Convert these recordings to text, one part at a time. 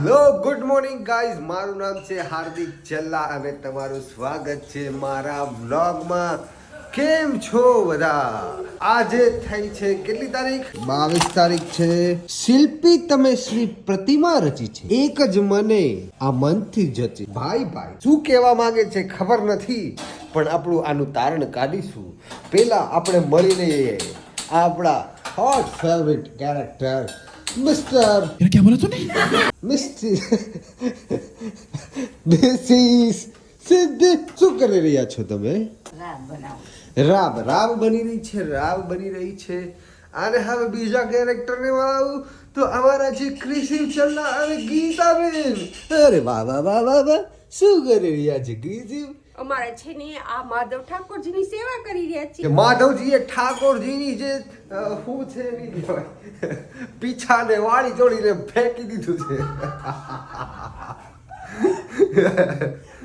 Hello good morning guys, મારું નામ છે હાર્દિક ચલ્લા અને તમારું સ્વાગત છે મારા બ્લોગમાં. કેમ છો બધા? આજે થઈ છે કેટલી તારીખ? 22 તારીખ છે. શિલ્પી તમે શ્રી પ્રતિમા રચી છે, એક જ મને આ મનથી જચી. ભાઈ શું કહેવા માંગે છે ખબર નથી, પણ આપણું આનું તારણ કાઢીશું. પેલા આપણે મળી લઈએ આપણા હોટ ફેવરિટ કેરેક્ટર મિસ્ટર क्या बोला तूने? સિદ્ધિ. શું કરી રહ્યા છો તમે? રાબ બની રહી છે, રાબ બની રહી છે. અને હવે બીજા કેરેક્ટરને આવું તો અમારા છે ક્રિશિવ ચલ્લા અને ગીતાબેન. અરે વાહ વાહ વાહ વાહ વાહ, શું કરી રહ્યા છે ક્રિશિવ? અમારે છે ને આ માધવ ઠાકોરજીની સેવા કરી રહ્યા કે છીએ. માધવજીએ ઠાકોરજીની જે શું છે એની કહેવાય પીછાને વાળી તોડીને ફેંકી દીધું છે.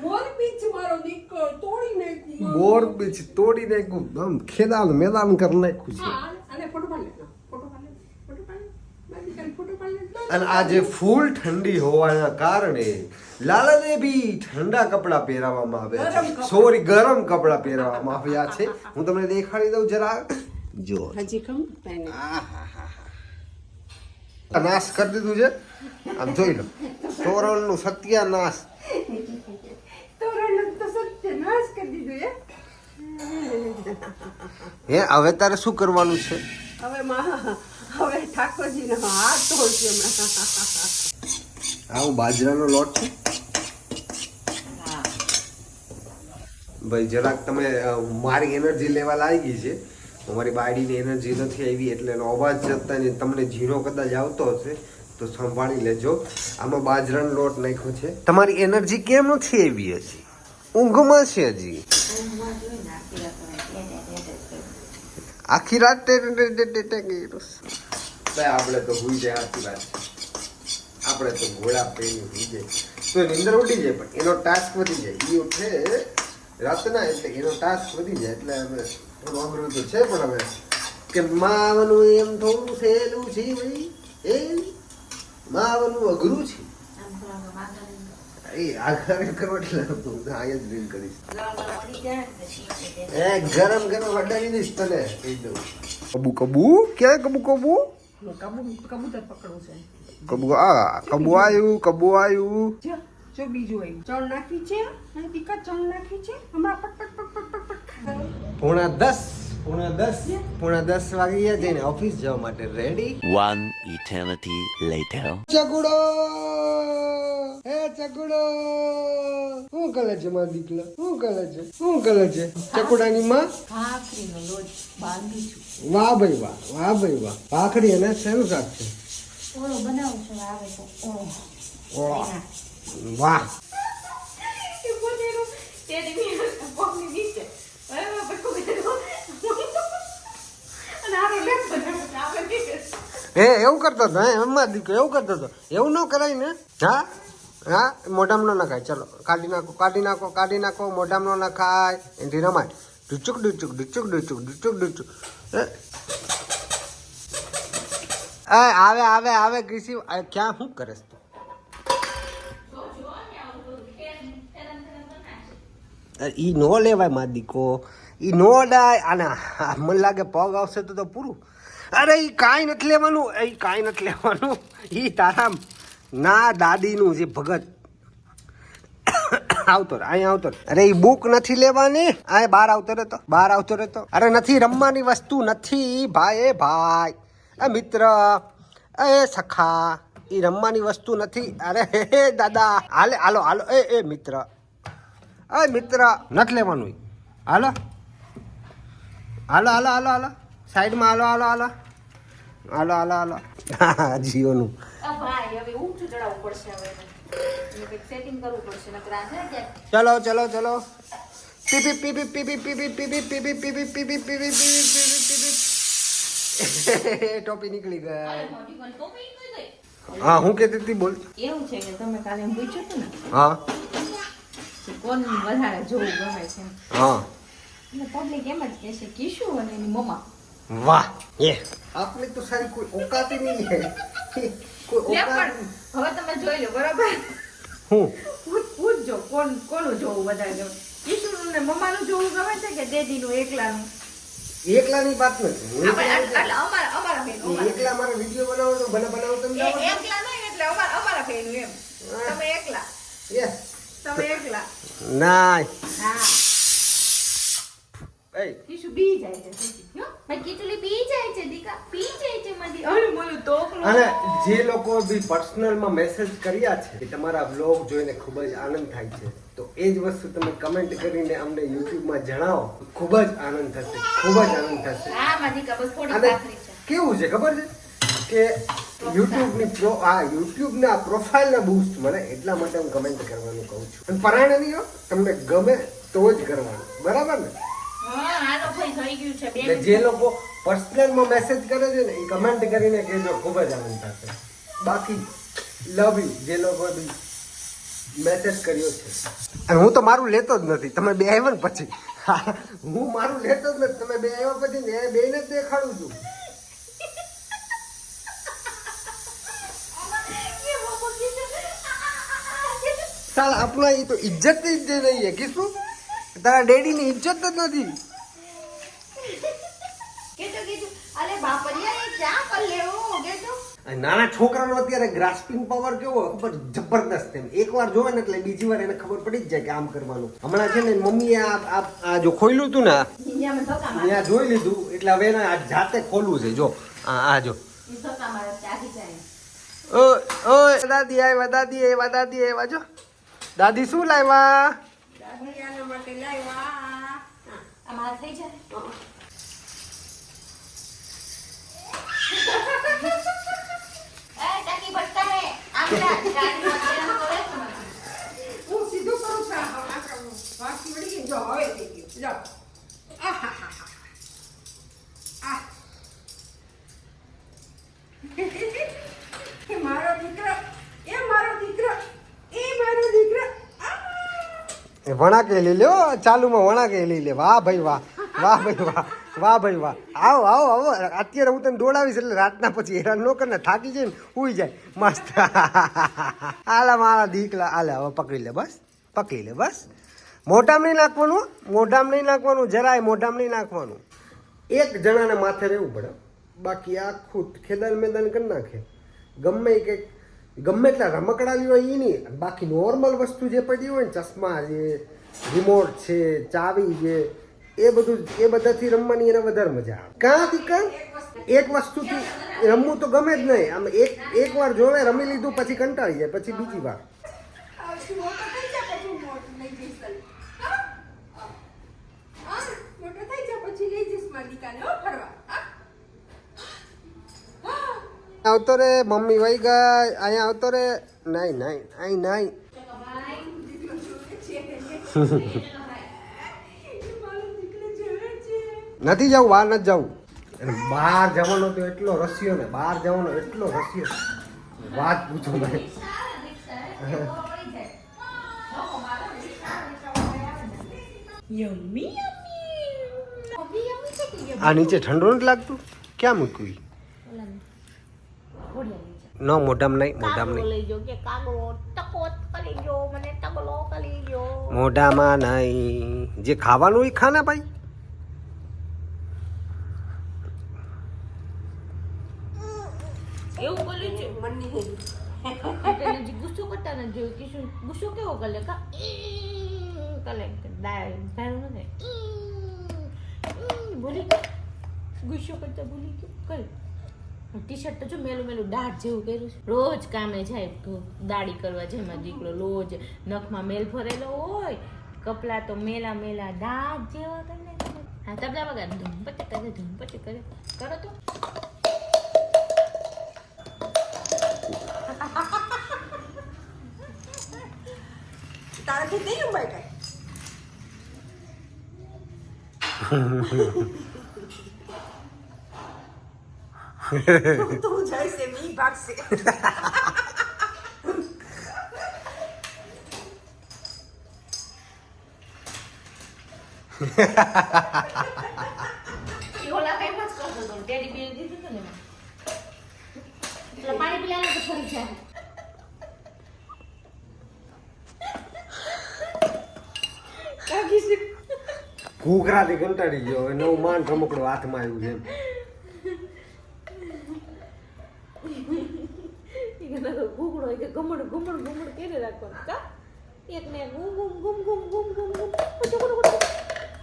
મોરપીંછ મારો દીકરો તોડી નાખ્યું. મોર બીચ તોડી નાખ્યું, આમ ખેદાન મેદાન કરી નાખ્યું છે. હા, અને ફોટો પાડી લે. અને આજે ફૂલ ઠંડી હોવાના કારણે લાલાને બી ઠંડા કપડાં પહેરાવવામાં આવ્યા છે. સોરી, ગરમ કપડાં પહેરાવવામાં આવ્યા છે. હું તમને દેખાડી દઉં જરા. જો હજી કમ પેને નાશ કરી દીધું છે, આમ જોઈ લો. તોરણનું સત્યાનાશ. તોરણ તો સત્યનાશ કરી દીધું હે, હવે તારે શું કરવાનું છે? હવે ઠાકોરજીનો હાથ તોડશે હમણાં. આવું બાજરાનો લોટ છે ભાઈ. જરાક તમે મારી એનર્જી લેવલ આવી ગઈ છે, અમારી બાયડીની એનર્જી નથી આવી, એટલે એનો અવાજ જતા ને તમને ઝીણો કદાચ આવતો હશે તો સંભાળી લેજો. આમાં બાજરાનો લોટ નાખ્યો છે. તમારી એનર્જી કેમ નથી આવી? હજી ઊંઘમાં છે, હજી આખી રાત આપણે તો ભૂઈ જાય. આખી રાત આપણે તો ઘોડા પહેરી ભૂઈ જાય તો નીંદર ઉડી જાય, પણ એનો ટાસ્ક વધી જાય. એ ઉઠે રાતના એટલે એનો ટાસ્ક વધી જાય. એટલે હવે થોડું અઘરું તો છે, પણ હવે કે માવનું એમ થોડું સહેલું છે ભાઈ. એ માવનું અઘરું છે. એ આઘારે કરો એટલે આ જ ડ્રીમ કરીશ. એ ગરમ અડાડી દઈશ તને કહી દઉં. કબુ ક્યાં કબુ કબૂતર પકડવું છે. કબુ આવ્યું. જો બીજું આવ્યું. ચણ નાખી છે અને તીખા ચણ નાખી છે. હમણાં પટ. પોણા 10 વાગી ગયા, જઈને ઓફિસ જવા માટે રેડી. One eternity later. ચકુડો શું કરે છે મારા દીકલા? શું કરે છે ચકુડાની માં? ભાખરીનો લોટ બાંધી છું. વાહ ભાઈ વાહ. ભાખરી અને શેનું શાક છે? ઓળો બનાવું છું. આવે તો ઓળો. વાહ. એવું કરતો હતો? એમાં દીકરો એવું કરતો હતો? એવું ન કરાય ને. હા, મોઢામાં ન નખાય. ચલો કાઢી નાખો. મોઢામાં ન નખાય, એથી રમાય. ડુચુક. આવે કૃષિ. ક્યાં શું કરે તું? ઈ નો લેવાય મારા દીકો, ઈ નો ડાય. આના મને લાગે પગ આવશે તો પૂરું. અરે ઈ કાંઈ નથી લેવાનું. ઈ તારા ના દાદીનું જે ભગત આવતો અરે ઈ બુક નથી લેવાની. આ બહાર આવતો રહેતો. અરે નથી રમવાની વસ્તુ નથી ભાઈ. એ મિત્ર, એ સખા, ઈ રમવાની વસ્તુ નથી. અરે હે દાદા, હાલો એ મિત્ર, નથી લેવાનું. હાલો સાઈડમાં હાલો. જીઓનું ભાઈ હવે ઊંચું ચડાવવું પડશે. હવે સેટિંગ કરવું પડશે. ચલો. ટોપી નીકળી ગઈ. હા, હું કહેતી હતી બોલ. એવું છે કે તમે કાલે એમ પૂછ્યું હતું ને, હા કોણ વધારે જોવું ગમે છે. હા, એટલે પબ્લિક એમ જ કહેશે કિશુ અને એની મમ્મા. વાહ ये आपने तो सारी कोई औकात ही नहीं है कोई લે औकात પણ હવે તમે જોઈ લો બરાબર हूँ પૂછજો કોનું જોવું વધારે ગમે ઈશુનું ને મમ્માનું જોવું ગમે છે કે ડેડીનું એકલાનું એકલા ની વાત નથી એટલે અમારા બેન એકલા મારો વિડિયો બનાવો તો બનાવો તમે એકલા નહીં એટલે અમારા બેન એમ તમે એકલા યસ તમે એકલા ના હા એ ઈશુ બી જાય છે હો ભાઈ કીટલી બી જાય છે દીકા બી જાય છે મારી અરે મને તોકલો અને જે લોકો બી પર્સનલ માં મેસેજ કર્યા છે કે તમારા વ્લોગ જોઈને ખૂબ જ આનંદ થાય છે તો એ જ વસ્તુ તમે કમેન્ટ કરીને અમને YouTube માં જણાવો ખૂબ જ આનંદ થશે ખૂબ જ આનંદ થશે હા મારી દીકા બસ થોડી અને પાખરી છે કેવું છે ખબર છે કે YouTube ના પ્રોફાઇલ ના બૂસ્ટ મળે એટલા માટે હું કમેન્ટ કરવાનું કહું છું અને પરાણે નહીં હો તમને ગમે તો જ કરવાનું બરાબર ને હા આનો ભાઈ થઈ ગયું છે એટલે જે લોકો પર્સનલ માં મેસેજ કરે છે ને એ કમેન્ટ કરીને કહેજો ખૂબ જ આનંદ થશે બાકી લવ યુ જે લોકો બી મેસેજ કર્યો છે અને હું તો મારું લેતો જ નથી તમે બે આવ્યા ને પછી હું મારું લેતો જ નથી તમે બે આવ્યા પછી ને બે ને જ દેખાડું છું સાલ આપણા એ તો ઇજ્જત જ નહીં है किसको તારા ડેડી ની ઇજ્જત જ નથી કેતો અરે બાપરિયા એ ક્યાં કર લેવો કેતો નાના છોકરાનો અત્યારે ગ્રાસ્પિંગ પાવર કેવો ખબર જબરદસ્ત એમ એકવાર જોવે ને એટલે બીજી વાર એને ખબર પડી જ જાય કે આમ કરવાનું હમણાં છે ને મમ્મીએ આ જો ખોલ્યું હતું ને ઇન્ડિયામાં ધક્કા મારે ત્યાં જોઈ લીધું એટલે હવે એને આ જાતે ખોલવું છે જો આ જો ધક્કા મારે ત્યાંથી જાય ઓય દાદી આવ્યા જો દાદી શું લાવ્યા દાદીયાના માટે લાવ્યા અમાર થઈ જાય એ ટકી ભટકા હે આમલા ગાડી માં તેમ કરે હું સીધું કરું છું આ કામ વાકી વળી જો હવે થઈ ગયું જો એ મારો દીકરો વણાકે લઈ લે ચાલુમાં વણાકે લઈ લે વાહ ભાઈ વાહ આવો અત્યારે હું તને દોડાવીશ એટલે રાતના પછી હેરાન ન કર ને થાકી જાય ને ઉઈ જાય મસ્ત આલા મારા દીકલા આલે હવે પકડી લે બસ મોઢામાં નહીં નાખવાનું જરાય મોઢામાં નહીં નાખવાનું એક જણાને માથે રહેવું પડે બાકી આખું ખેદાન મેદાન કરી નાખે ગમે એટલા રમકડા લ્યો એ નહીં બાકી નોર્મલ વસ્તુ જે પડી હોય ને ચશ્મા છે રિમોટ છે ચાવી છે એ બધાથી રમવાની એને વધારે મજા આવે કાંથી એક વસ્તુથી રમવું તો ગમે જ નહીં આમ એક વાર જોવે રમી લીધું પછી કંટાળી જાય પછી બીજી વાર આવતો રે મમ્મી વહી ગઈ અહીંયા આવતો રે નહીં અહીં નથી જવું બહાર નથી જવું અને બહાર જવાનો તો એટલો રસ્યો ને વાત પૂછો ભાઈ આ નીચે ઠંડુ નથી લાગતું ક્યાં મૂક્યું ન મોઢામાં નહીં જે ખાવાનું એ ખાના ભાઈ એવું બોલ્યું છે ગુસ્સો કરતા નથી જોયું કે શું ગુસ્સો કેવો કરે કા કલે ધારું નથી બોલી ગુસ્સો કરતા બોલી ગયું કરે ટી શર્ટ તો જો મેલું દાઢ જેવું કર્યું છે રોજ કામે જાય દાઢી કરવા જેમાં દીકરો રોજ નખમાં મેલ ભરેલો હોય કપડા તો મેલા દાઢ જેવા કરે હા તબલા વગર ધૂમ કરે કરો તો તારાથી નહીં ઉંબાઈ કાંઈ તું જઈશે મી ભાગશે ઓલા કઈ મત કરો ફરી જાય. કાકી શું? ઘૂઘરાથી કંટાળી ગયો હવે નવું માંડ રમકડું હાથમાં આવ્યું છે એમ. ઘૂઘડો હોય કે ઘમડ ઘમડ ઘમડ કેને રાખવાનું કા એક ને ગુમ ગુમ ગુમ ગુમ ગુમ ગુમ ગુમ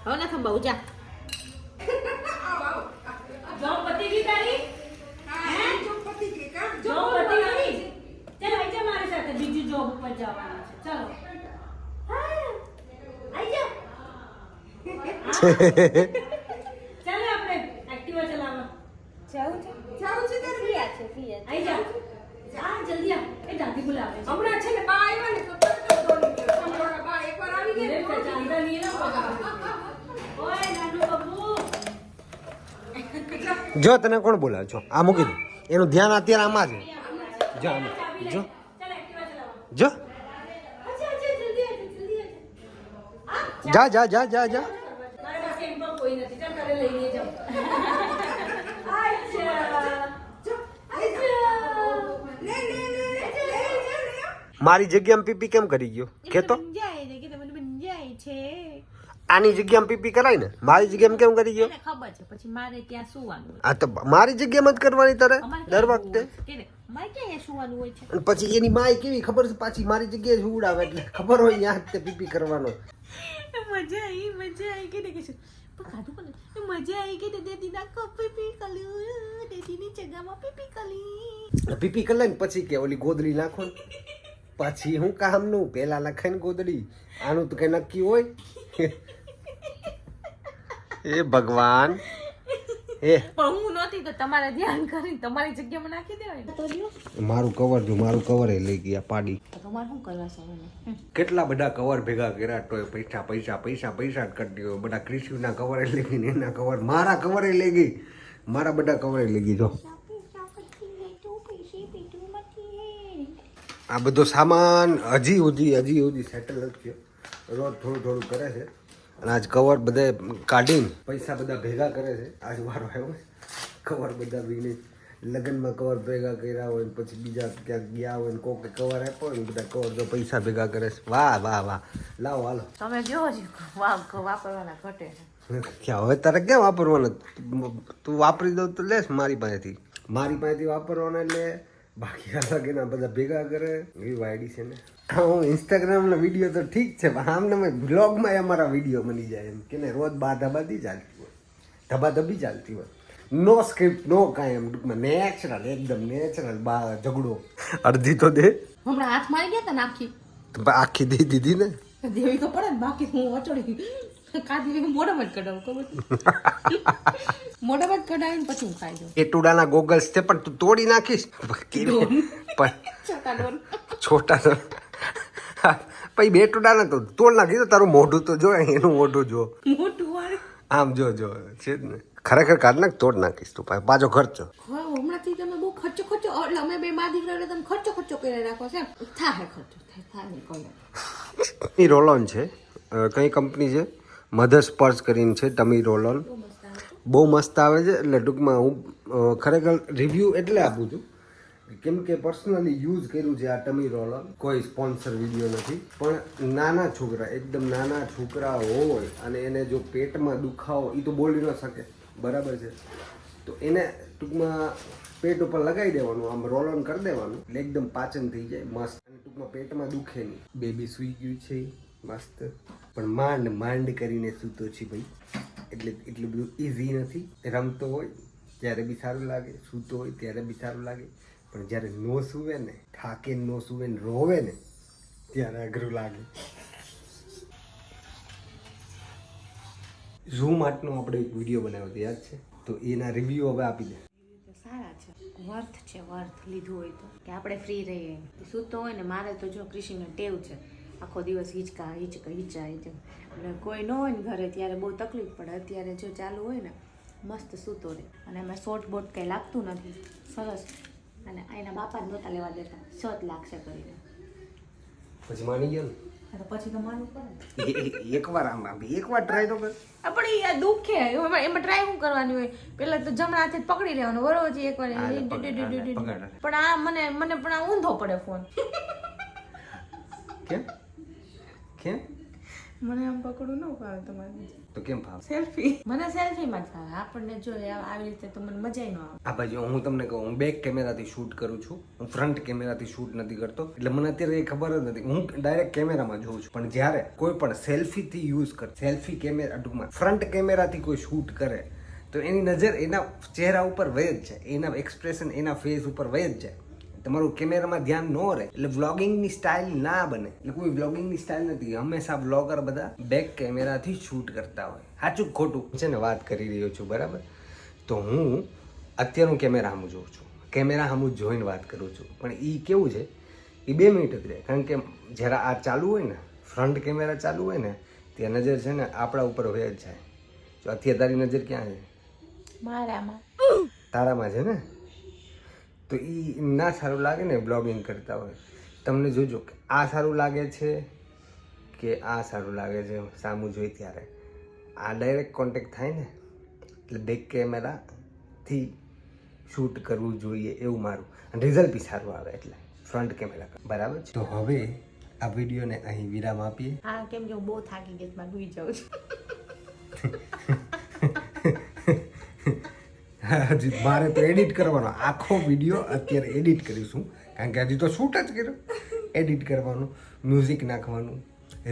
હવે ના થંભાવું જા જો પતિ કી તારી હે જો પતિ કી કા જો પતિ કી ચાલ આઈ જા મારી સાથે બીજું જોબ ઉપર જવાનું છે ચાલો હા આઈ જા ચાલ આપણે એક્ટિવા ચલાવવા જાવું છે તારે ફિયા છે આઈ જા જા જલ્દી આ એ દાદી બોલાવે છે હમણાં છે ને બા આવ્યા ને તો તરત દોડી ગયો હમણાં બા એકવાર આવી ગયા ને ચાંદા ની ના ઓય નાનુ બાબુ જો તને કોણ બોલાવે છો આ મૂકી દે એનું ધ્યાન અત્યારે આમાં છે જો આમાં જો ચાલ એક્ટિવા ચલાવવા જો અચ્છા જલ્દી આ જા જા જા જા જા મારા પાસે એમ પણ કોઈ નથી ચાલ તારે લઈને જાઉં અચ્છા જો મારી જગ્યામાં પીપી કેમ કરી ગયો કેતો જાય છે કે તમને બંજાય છે આની જગ્યામાં પીપી કરાય ને મારી જગ્યામાં કેમ કરી ગયો એને ખબર છે પછી મારે ત્યાં સુવાનું હોય આ તો મારી જગ્યામાં જ કરવાની તારે અમારે દર ક્યાં વખતે કે મારે ક્યાં અહીંયા સુવાનું હોય છે અને પછી એની માય કેવી ખબર છે પાછી મારી જગ્યાએ જ ઉડાવે એટલે ખબર હોય ત્યાં જ તે પીપી કરવાનો મજા આવી કે કે પણ કાઢું પણ મજા આવી કે દેદી ના કપ પીપી કલ્યું દેદીની જગ્યામાં પીપી કલી પીપી કરી લે ને પછી કે ઓલી ગોદડી નાખો ને પછી હું કામનું પેલા લખાય ને ગોદડી આનું તો કઈ નક્કી હોય એ ભગવાન એ પણ હું નહોતી તો તમારે ધ્યાન કરીને તમારી જગ્યામાં નાખી દેવાય તો લ્યો મારું કવર એ લઈ ગયા પાડી તો તમારે શું કરવા છે મને કેટલા બધા કવર ભેગા કર્યા તોય પૈસા પૈસા પૈસા પૈસા જ કરી દીધો બધા ક્રિસ્યુના કવર લઈ ગઈ ને એના કવર મારા કવરે લઈ ગઈ મારા બધા કવરે લઈ ગઈ જો આ બધો સામાન હજી સુધી સેટલ નથી થયો રોજ થોડું કરે છે અને આજ કવર બધા કાઢીને પૈસા બધા ભેગા કરે છે આજ વારો આવ્યો કવર બધા બીને લગ્નમાં કવર ભેગા કર્યા હોય ને પછી બીજા ક્યાંક ગયા હોય ને કોકે કવર આપ્યો હોય ને બધા કવર તો પૈસા ભેગા કરે છે વાહ વાહ વાહ લાવો હાલો તમે જો વાપરવાના ઘટે ક્યાં હવે તારે ક્યાં વાપરવાના તું વાપરી દઉં તો લેસ મારી પાસેથી વાપરવાના એટલે બાકી અલગ એના બધા ભેગા કરે એવી વાયડી છે ને હું ઇન્સ્ટાગ્રામનો વિડીયો તો ઠીક છે પણ આમને બ્લોગમાં અમારા વિડીયો બની જાય એમ કે ને રોજ ધબાધબી ચાલતી હોય નો સ્ક્રિપ્ટ નો કાંઈ એમ ટૂંકમાં નેચરલ એકદમ નેચરલ ઝઘડો અડધી તો દે હમણાં હાથ મારી ગયા તા નાખી આખી દઈ દીધી ને દેવી તો પડે ને બાકી હું વચોડી કાઢી મોઢામાં જ કઢાવું ખબર મોઢામાં જ કઢાવીને પછી હું ખાઈ જાઉં એ ટુડાના ગોગલ્સ છે પણ તું તોડી નાખીશ કેવી પણ છોટા તો પછી બે ટુડાના તો તોડ નાખી તો તારું મોઢું તો જો એનું મોઢું જો મોટું વાળે આમ જો છે જ ને ખરેખર કાઢ નાખ તોડ નાખીશ તું પાછો ખર્ચો હા હમણાંથી તમે બહુ ખર્ચો એટલે અમે બે મા દીકરા તમે ખર્ચો કરી રાખો છે થાય ખર્ચો થાય નહીં કોઈ એ રોલોન છે કઈ કંપની છે મધર સ્પર્શ કરીને છે ટમી રોલોન બહુ મસ્ત આવે છે એટલે ટૂંકમાં હું ખરેખર રિવ્યૂ એટલે આપું છું કેમ કે પર્સનલી યુઝ કર્યું છે આ ટમી રોલર કોઈ સ્પોન્સર વિડીયો નથી પણ નાના છોકરા એકદમ નાના છોકરા હોય અને એને જો પેટમાં દુખાવો એ તો બોલી ન શકે બરાબર છે તો એને ટૂંકમાં પેટ ઉપર લગાવી દેવાનું આમ રોલ ઓન કરી દેવાનું એટલે એકદમ પાચન થઈ જાય મસ્ત અને ટૂંકમાં પેટમાં દુખે નહીં બેબી સૂઈ ગયું છે મસ્ત પણ માંડ કરીને સૂતો છે ભાઈ એટલે એટલું બધું ઇઝી નથી રમતો હોય ત્યારે બી સારું લાગે સૂતો હોય ત્યારે બી સારું લાગે પણ જ્યારે નો સૂવે ને થાકે નો સૂવે ને રોવે ને ત્યારે અઘરું લાગે ઝૂમ આર્ટનો આપણે એક વિડીયો બનાવ્યો હતો યાદ છે તો એના રિવ્યૂ હવે આપી દે સારા છે વર્થ લીધું હોય તો કે આપણે ફ્રી રહીએ સૂતો હોય ને મારે તો જો કૃષિનો ટેવ છે આખો દિવસ હિંચાય છે એટલે કોઈ ન હોય ને ઘરે ત્યારે બહુ તકલીફ પડે અત્યારે જો ચાલુ હોય ને મસ્ત સૂતો રહે અને એમાં શોર્ટ બોટ કંઈ લાગતું નથી સરસ અને એના બાપા જ નહોતા લેવા દેતા શોર્ટ લાગશે કરીને પછી માની ગયો ને તો પછી તો માનવું પડે એકવાર આમાં એકવાર ટ્રાય તો કર. પણ એ દુઃખ છે એમાં ટ્રાય શું કરવાની હોય પેલા તો જમણા હાથે પકડી લેવાનું બરોબર છે એકવાર પણ આ મને પણ આ ઊંધો પડે ફોન કેમ કેમ મને આમ પકડવું ન ફાવે તમારે તો કેમ ભાવ સેલ્ફી મને સેલ્ફીમાં જ ફાવે આપણને જો આવી રીતે તો મને મજા ન આવે આ બાજુ હું તમને કહું હું બેક કેમેરાથી શૂટ કરું છું હું ફ્રન્ટ કેમેરાથી શૂટ નથી કરતો એટલે મને અત્યારે એ ખબર જ નથી હું ડાયરેક્ટ કેમેરામાં જોઉં છું પણ જ્યારે કોઈ પણ સેલ્ફીથી યુઝ કરે સેલ્ફી કેમેરા ટૂંકમાં ફ્રન્ટ કેમેરાથી કોઈ શૂટ કરે તો એની નજર એના ચહેરા ઉપર વહી જ જાય એના એક્સપ્રેશન એના ફેસ ઉપર વહી જ જાય તમારું કેમેરામાં ધ્યાન ન રહે એટલે વ્લોગિંગની સ્ટાઇલ ના બને એટલે કોઈ વ્લોગિંગની સ્ટાઇલ નથી હંમેશા વ્લોગર બધા બેક કેમેરાથી શૂટ કરતા હોય સાચું ખોટું છે ને વાત કરી રહ્યો છું બરાબર તો હું અત્યારનું કેમેરા સામું જોઉં છું કેમેરા સામું જોઈને વાત કરું છું પણ એ કેવું છે એ 2 મિનિટ જ રહે કારણ કે જ્યારે આ ચાલુ હોય ને ફ્રન્ટ કેમેરા ચાલુ હોય ને ત્યાં નજર છે ને આપણા ઉપર વહી જ જાય જો અત્યારે તારી નજર ક્યાં છે મારામાં તારામાં છે ને તો એ ના સારું લાગે ને બ્લોગિંગ કરતા હોય તમને જોજો કે આ સારું લાગે છે કે આ સારું લાગે છે સામું જોઈ ત્યારે આ ડાયરેક્ટ કોન્ટેક્ટ થાય ને એટલે બેક કેમેરાથી શૂટ કરવું જોઈએ એવું મારું અને રિઝલ્ટ બી સારું આવે એટલે ફ્રન્ટ કેમેરા બરાબર છે તો હવે આ વિડીયોને અહીં વિરામ આપીએ હા કેમ કે હું બહુ થાકી ગઈ માં ભૂઈ જાઉં છું હજી મારે તો એડિટ કરવાનો આખો વિડીયો અત્યારે એડિટ કરીશું કારણ કે હજી તો શૂટ જ કર્યો એડિટ કરવાનું મ્યુઝિક નાખવાનું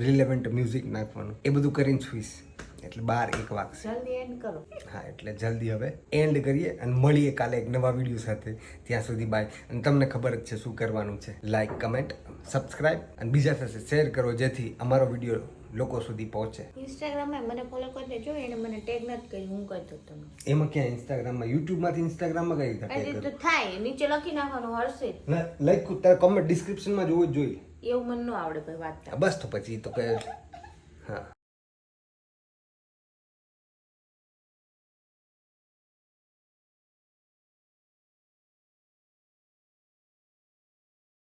રિલેવન્ટ મ્યુઝિક નાખવાનું એ બધું કરીને સુઈશ એટલે 12-1 વાગશે જલ્દી એન્ડ કરો હા એટલે જલ્દી હવે એન્ડ કરીએ અને મળીએ કાલે એક નવા વિડીયો સાથે ત્યાં સુધી બાય અને તમને ખબર જ છે શું કરવાનું છે લાઈક કમેન્ટ સબસ્ક્રાઇબ અને બીજા સાથે શેર કરો જેથી અમારો વિડીયો લોકો સુધી પહોંચે ઇન્સ્ટાગ્રામમાં મને ફોલો કરી દેજો એને મને ટેગ નથી કર્યું હું કરતો તમને એમાં ક્યાં ઇન્સ્ટાગ્રામમાં યુટ્યુબમાંથી ઇન્સ્ટાગ્રામમાં કઈ રીતે એ તો થાય નીચે લખી નાખવાનું હર્ષિત લખ્યું તારે કમેન્ટ ડિસ્ક્રિપ્શનમાં જોવું જ જોઈએ એવું મને ન આવડે ભાઈ વાત બસ તો પછી તો કે હા